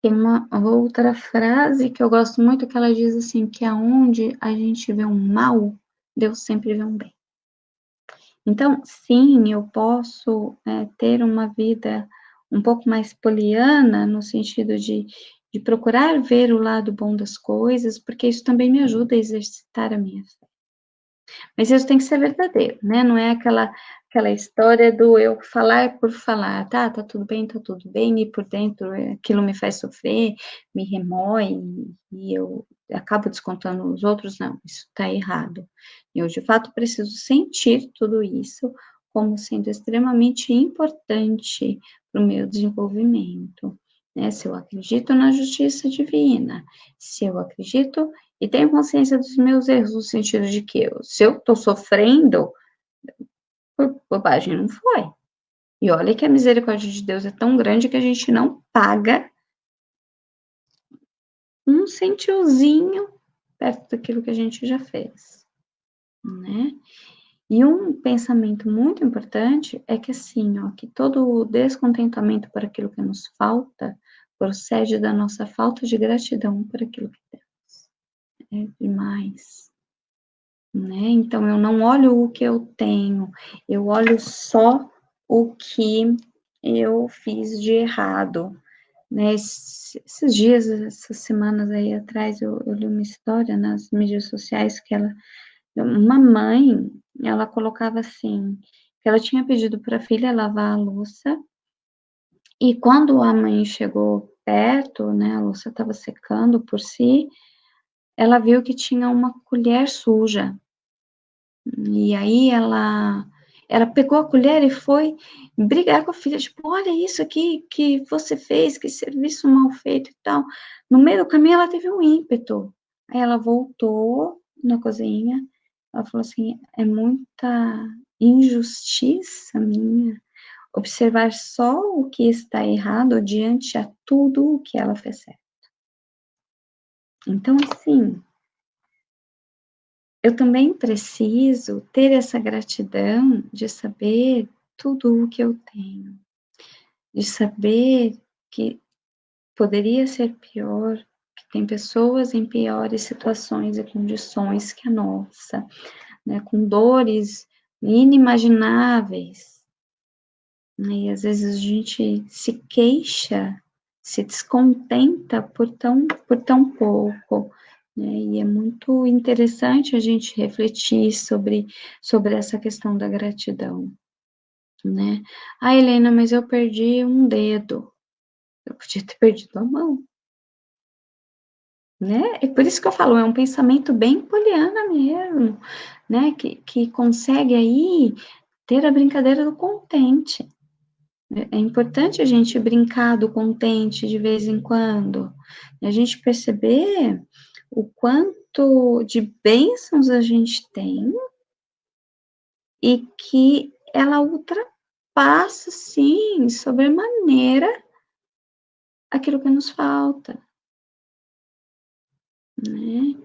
Speaker 1: Tem uma outra frase que eu gosto muito, que ela diz assim, que aonde a gente vê um mal, Deus sempre vê um bem. Então, sim, eu posso ter uma vida um pouco mais poliana, no sentido de procurar ver o lado bom das coisas, porque isso também me ajuda a exercitar a minha fé. Mas isso tem que ser verdadeiro, né? Não é aquela história do eu falar por falar, tá tudo bem, e por dentro aquilo me faz sofrer, me remói, e eu acabo descontando os outros. Não, isso está errado. Eu, de fato, preciso sentir tudo isso como sendo extremamente importante para o meu desenvolvimento, né? Se eu acredito na justiça divina, se eu acredito e tenho consciência dos meus erros, no sentido de que se eu estou sofrendo, por bobagem não foi. E olha que a misericórdia de Deus é tão grande que a gente não paga um centiozinho perto daquilo que a gente já fez, né? E um pensamento muito importante é que assim, ó, que todo o descontentamento por aquilo que nos falta procede da nossa falta de gratidão por aquilo que temos. É demais. Né? Então, eu não olho o que eu tenho, eu olho só o que eu fiz de errado, né? Esses dias, essas semanas aí atrás, eu li uma história nas mídias sociais que uma mãe, ela colocava assim, que ela tinha pedido para a filha lavar a louça, e quando a mãe chegou perto, né, a louça estava secando por si, ela viu que tinha uma colher suja. E aí ela pegou a colher e foi brigar com a filha, tipo, olha isso aqui que você fez, que serviço mal feito e tal. No meio do caminho ela teve um ímpeto. Aí ela voltou na cozinha, ela falou assim, é muita injustiça minha observar só o que está errado diante a tudo o que ela fez certo. Então, assim, eu também preciso ter essa gratidão de saber tudo o que eu tenho, de saber que poderia ser pior, que tem pessoas em piores situações e condições que a nossa, né, com dores inimagináveis, né, e às vezes a gente se queixa, se descontenta por tão pouco, né, e é muito interessante a gente refletir sobre essa questão da gratidão, né. Ah, Helena, mas eu perdi um dedo, eu podia ter perdido a mão, né, é por isso que eu falo, é um pensamento bem poliana mesmo, né, que consegue aí ter a brincadeira do contente. É importante a gente brincar do contente de vez em quando, a gente perceber o quanto de bênçãos a gente tem e que ela ultrapassa, sim, sobremaneira aquilo que nos falta, né?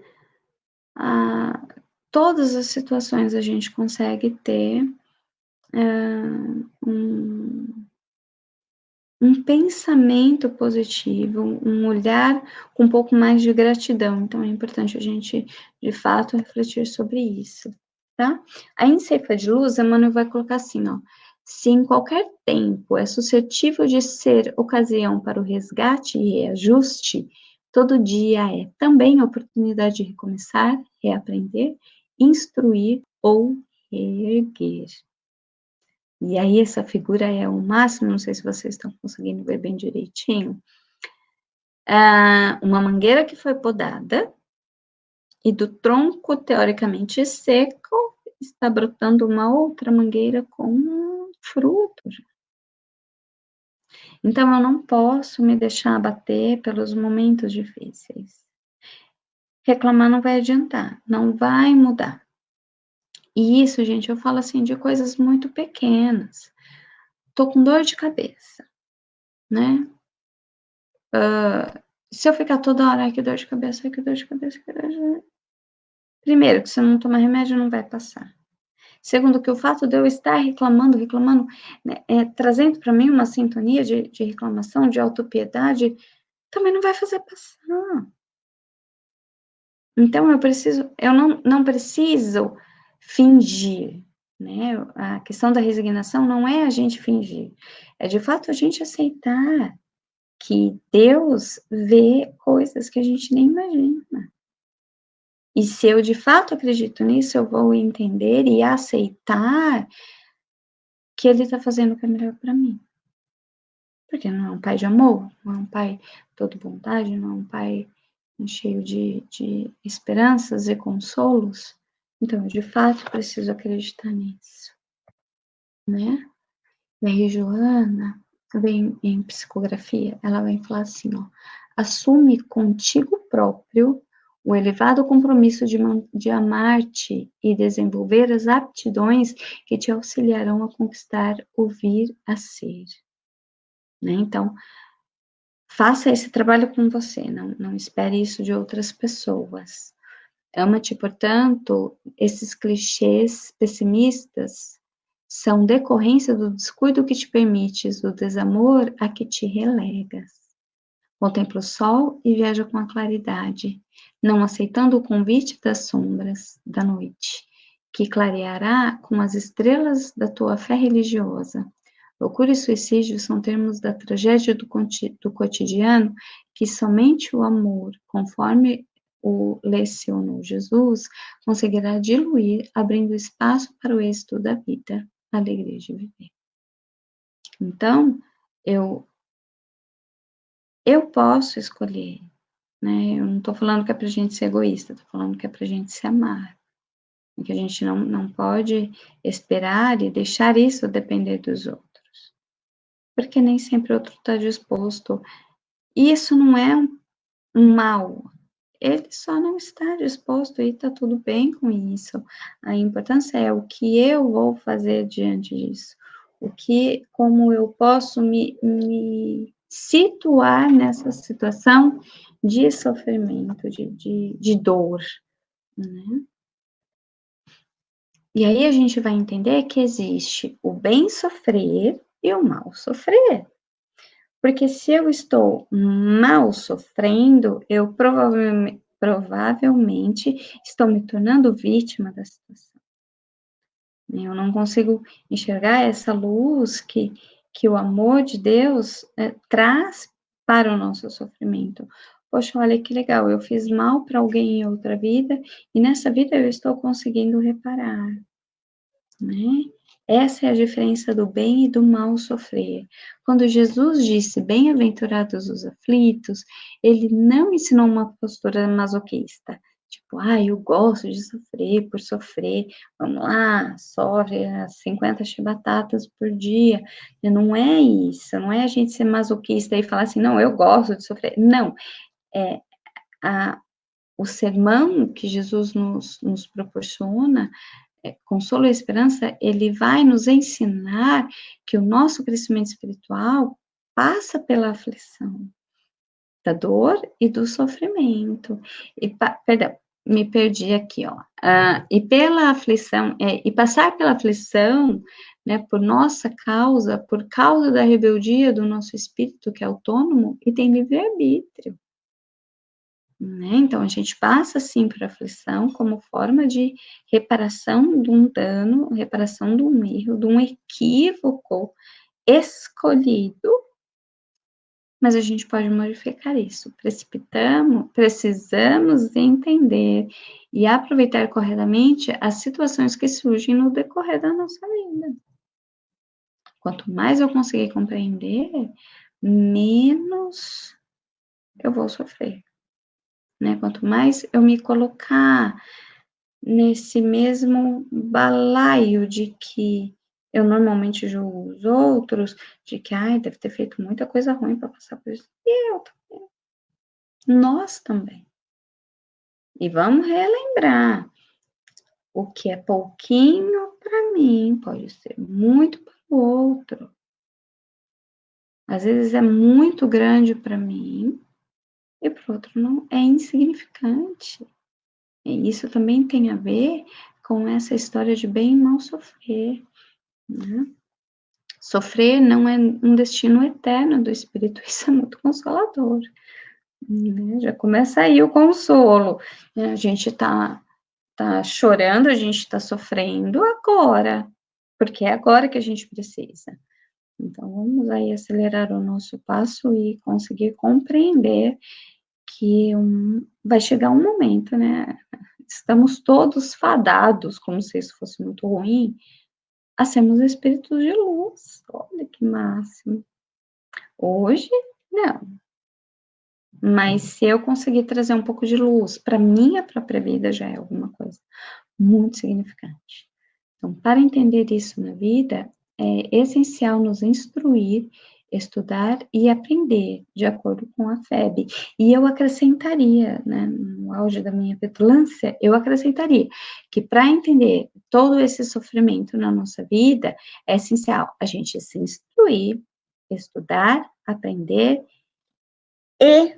Speaker 1: Ah, todas as situações a gente consegue ter um um pensamento positivo, um olhar com um pouco mais de gratidão. Então, é importante a gente, de fato, refletir sobre isso, tá? Aí, em Ceifa de Luz, Emmanuel vai colocar assim, ó. Se em qualquer tempo é suscetível de ser ocasião para o resgate e reajuste, todo dia é também oportunidade de recomeçar, reaprender, instruir ou reerguer. E aí essa figura é o máximo, não sei se vocês estão conseguindo ver bem direitinho. Uma mangueira que foi podada e do tronco teoricamente seco está brotando uma outra mangueira com frutos. Então eu não posso me deixar abater pelos momentos difíceis. Reclamar não vai adiantar, não vai mudar. E isso, gente, eu falo assim de coisas muito pequenas. Tô com dor de cabeça, né? Se eu ficar toda hora, ai, que dor de cabeça, ai, que dor de cabeça, que dor de cabeça. Primeiro, que se eu não tomar remédio, não vai passar. Segundo, que o fato de eu estar reclamando, né, trazendo para mim uma sintonia de reclamação, de autopiedade, também não vai fazer passar. Então, eu não preciso fingir, né? A questão da resignação não é a gente fingir, é de fato a gente aceitar que Deus vê coisas que a gente nem imagina. E se eu de fato acredito nisso, eu vou entender e aceitar que Ele está fazendo o que é melhor para mim. Porque não é um pai de amor, não é um pai todo bondade, não é um pai cheio de esperanças e consolos. Então, eu de fato preciso acreditar nisso, né? E aí, Joana, vem em psicografia, ela vem falar assim, ó, assume contigo próprio o elevado compromisso de amar-te e desenvolver as aptidões que te auxiliarão a conquistar o vir a ser. Né? Então, faça esse trabalho com você, não espere isso de outras pessoas. Ama-te, portanto, esses clichês pessimistas são decorrência do descuido que te permites, do desamor a que te relegas. Contempla o sol e viaja com a claridade, não aceitando o convite das sombras da noite, que clareará com as estrelas da tua fé religiosa. Loucura e suicídio são termos da tragédia do cotidiano que somente o amor, conforme o lecionou Jesus, conseguirá diluir, abrindo espaço para o êxito da vida, a alegria de viver. Então, eu posso escolher, né? Eu não estou falando que é para a gente ser egoísta, estou falando que é para a gente se amar. Que a gente não pode esperar e deixar isso depender dos outros. Porque nem sempre o outro está disposto. E isso não é um mal. Ele só não está disposto e está tudo bem com isso. A importância é o que eu vou fazer diante disso. Como eu posso me situar nessa situação de sofrimento, de dor, né? E aí a gente vai entender que existe o bem sofrer e o mal sofrer. Porque se eu estou mal sofrendo, eu provavelmente estou me tornando vítima da situação. Eu não consigo enxergar essa luz que o amor de Deus traz para o nosso sofrimento. Poxa, olha que legal, eu fiz mal para alguém em outra vida e nessa vida eu estou conseguindo reparar, né? Essa é a diferença do bem e do mal sofrer. Quando Jesus disse bem-aventurados os aflitos, ele não ensinou uma postura masoquista. Tipo, eu gosto de sofrer por sofrer. Vamos lá, sofre as 50 chibatatas por dia. E não é isso, não é a gente ser masoquista e falar assim, não, eu gosto de sofrer. Não, é o sermão que Jesus nos proporciona, consolo e esperança, ele vai nos ensinar que o nosso crescimento espiritual passa pela aflição, da dor e do sofrimento. Perdão, me perdi aqui, ó. E pela aflição, e passar pela aflição né, por nossa causa, por causa da rebeldia do nosso espírito, que é autônomo e tem livre-arbítrio. Né? Então, a gente passa, sim, por aflição como forma de reparação de um dano, reparação de um erro, de um equívoco escolhido, mas a gente pode modificar isso. Precisamos entender e aproveitar corretamente as situações que surgem no decorrer da nossa vida. Quanto mais eu conseguir compreender, menos eu vou sofrer. Né? Quanto mais eu me colocar nesse mesmo balaio de que eu normalmente julgo os outros, de que, ai, deve ter feito muita coisa ruim para passar por isso. E eu também. Nós também. E vamos relembrar, o que é pouquinho para mim pode ser muito para o outro. Às vezes é muito grande para mim e para o outro não, é insignificante. E isso também tem a ver com essa história de bem e mal sofrer, né? Sofrer não é um destino eterno do espírito, isso é muito consolador, né? Já começa aí o consolo, né? A gente tá chorando, a gente tá sofrendo agora, porque é agora que a gente precisa. Então, vamos aí acelerar o nosso passo e conseguir compreender que vai chegar um momento, né? Estamos todos fadados, como se isso fosse muito ruim, a sermos espíritos de luz. Olha que máximo. Hoje, não. Mas se eu conseguir trazer um pouco de luz para minha própria vida, já é alguma coisa muito significante. Então, para entender isso na vida, é essencial nos instruir, estudar e aprender, de acordo com a FEB. E eu acrescentaria, né, no auge da minha petulância, eu acrescentaria que para entender todo esse sofrimento na nossa vida, é essencial a gente se instruir, estudar, aprender e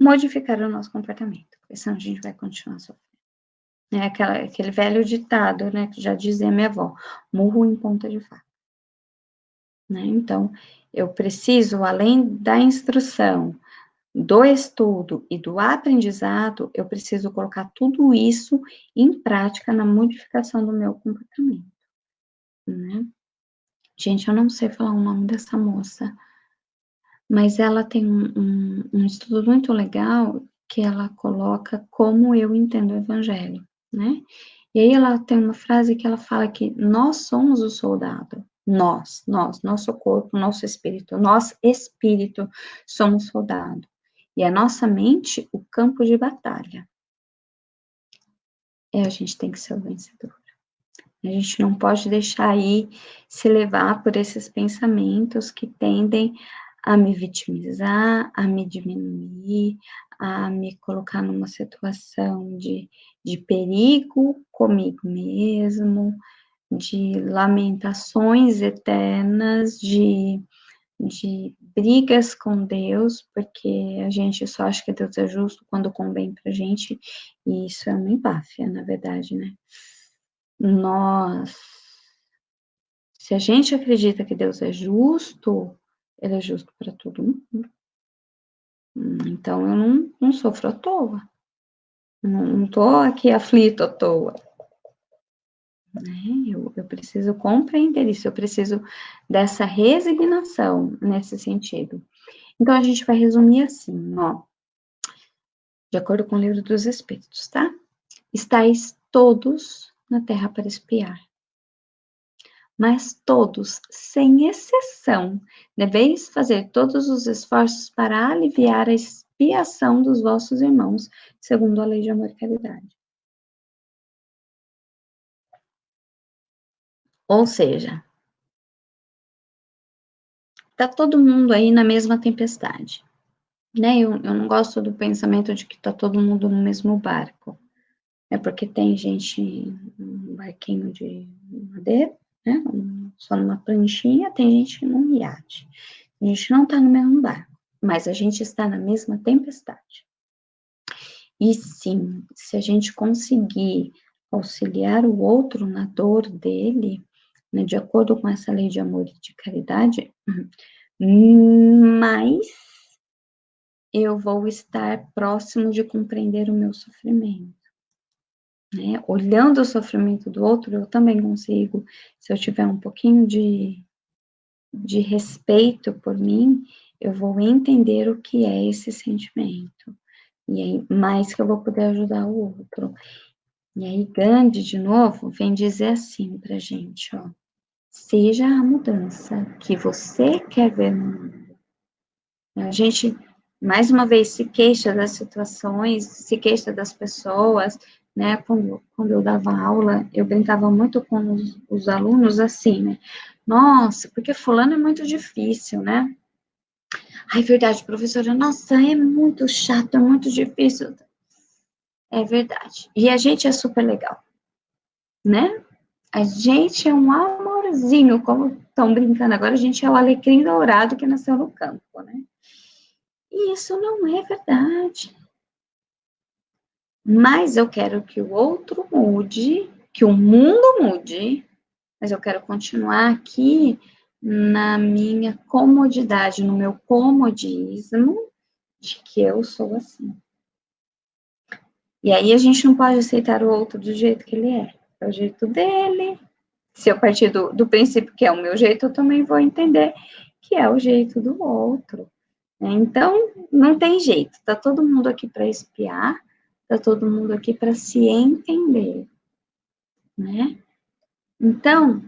Speaker 1: modificar o nosso comportamento, porque senão a gente vai continuar sofrendo. É aquele velho ditado, né, que já dizia minha avó, murro em ponta de faca. Né? Então, eu preciso, além da instrução, do estudo e do aprendizado, eu preciso colocar tudo isso em prática na modificação do meu comportamento. Né? Gente, eu não sei falar o nome dessa moça, mas ela tem um estudo muito legal que ela coloca como eu entendo o evangelho, né? E aí ela tem uma frase que ela fala que nós somos o soldado. Nós, nosso corpo, nosso espírito, nós, espírito, somos soldado. E a nossa mente, o campo de batalha. A gente tem que ser o vencedor. A gente não pode deixar aí se levar por esses pensamentos que tendem a me vitimizar, a me diminuir, a me colocar numa situação de perigo comigo mesmo, de lamentações eternas, de brigas com Deus, porque a gente só acha que Deus é justo quando convém pra gente, e isso é uma empáfia, na verdade, né? Se a gente acredita que Deus é justo, Ele é justo para todo mundo. Então eu não sofro à toa. Não estou aqui aflito à toa. Né? Eu preciso compreender isso, eu preciso dessa resignação nesse sentido. Então a gente vai resumir assim, ó, de acordo com o livro dos Espíritos, tá? Estais todos na terra para espiar. Mas todos, sem exceção, deveis fazer todos os esforços para aliviar a expiação dos vossos irmãos, segundo a lei de amor e caridade. Ou seja, tá todo mundo aí na mesma tempestade, né? Eu não gosto do pensamento de que tá todo mundo no mesmo barco. É porque tem gente num barquinho de madeira, né? Só numa pranchinha, tem gente num iate. A gente não tá no mesmo barco, mas a gente está na mesma tempestade. E sim, se a gente conseguir auxiliar o outro na dor dele, né, de acordo com essa lei de amor e de caridade, mais eu vou estar próximo de compreender o meu sofrimento, né? Olhando o sofrimento do outro, eu também consigo, se eu tiver um pouquinho de respeito por mim, eu vou entender o que é esse sentimento. E aí, mais que eu vou poder ajudar o outro. E aí, Gandhi, de novo, vem dizer assim pra gente, ó. Seja a mudança que você quer ver no mundo. A gente, mais uma vez, se queixa das situações, se queixa das pessoas, né? Quando eu dava aula, eu brincava muito com os alunos assim, né? Nossa, porque fulano é muito difícil, né? Ai, verdade, professora, nossa, é muito chato, é muito difícil. É verdade. E a gente é super legal, né? A gente é um amorzinho, como estão brincando agora, a gente é o alecrim dourado que nasceu no campo, né? E isso não é verdade. Mas eu quero que o outro mude, que o mundo mude, mas eu quero continuar aqui na minha comodidade, no meu comodismo de que eu sou assim. E aí a gente não pode aceitar o outro do jeito que ele é o jeito dele. Se eu partir do princípio que é o meu jeito, eu também vou entender que é o jeito do outro. Né? Então, não tem jeito, tá todo mundo aqui para espiar, tá todo mundo aqui para se entender, né? Então,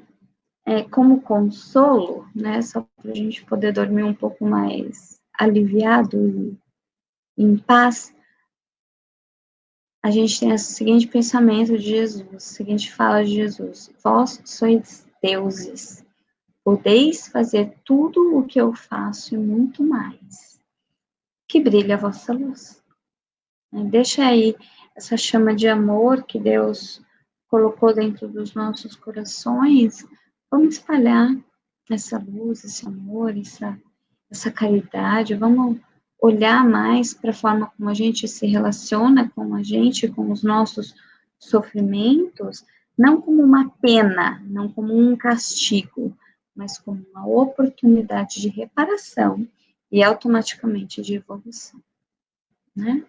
Speaker 1: como consolo, né, só para a gente poder dormir um pouco mais aliviado e em paz, a gente tem esse seguinte pensamento de Jesus, a seguinte fala de Jesus: vós sois deuses, podeis fazer tudo o que eu faço e muito mais, que brilhe a vossa luz. Deixa aí essa chama de amor que Deus colocou dentro dos nossos corações, vamos espalhar essa luz, esse amor, essa caridade, vamos olhar mais para a forma como a gente se relaciona com a gente, com os nossos sofrimentos, não como uma pena, não como um castigo, mas como uma oportunidade de reparação e automaticamente de evolução, né?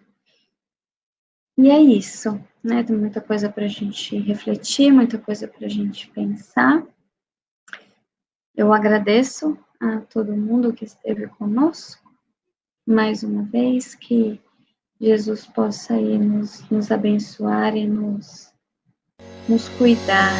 Speaker 1: E é isso, né? Tem muita coisa para a gente refletir, muita coisa para a gente pensar. Eu agradeço a todo mundo que esteve conosco, mais uma vez, que Jesus possa aí nos abençoar e nos cuidar.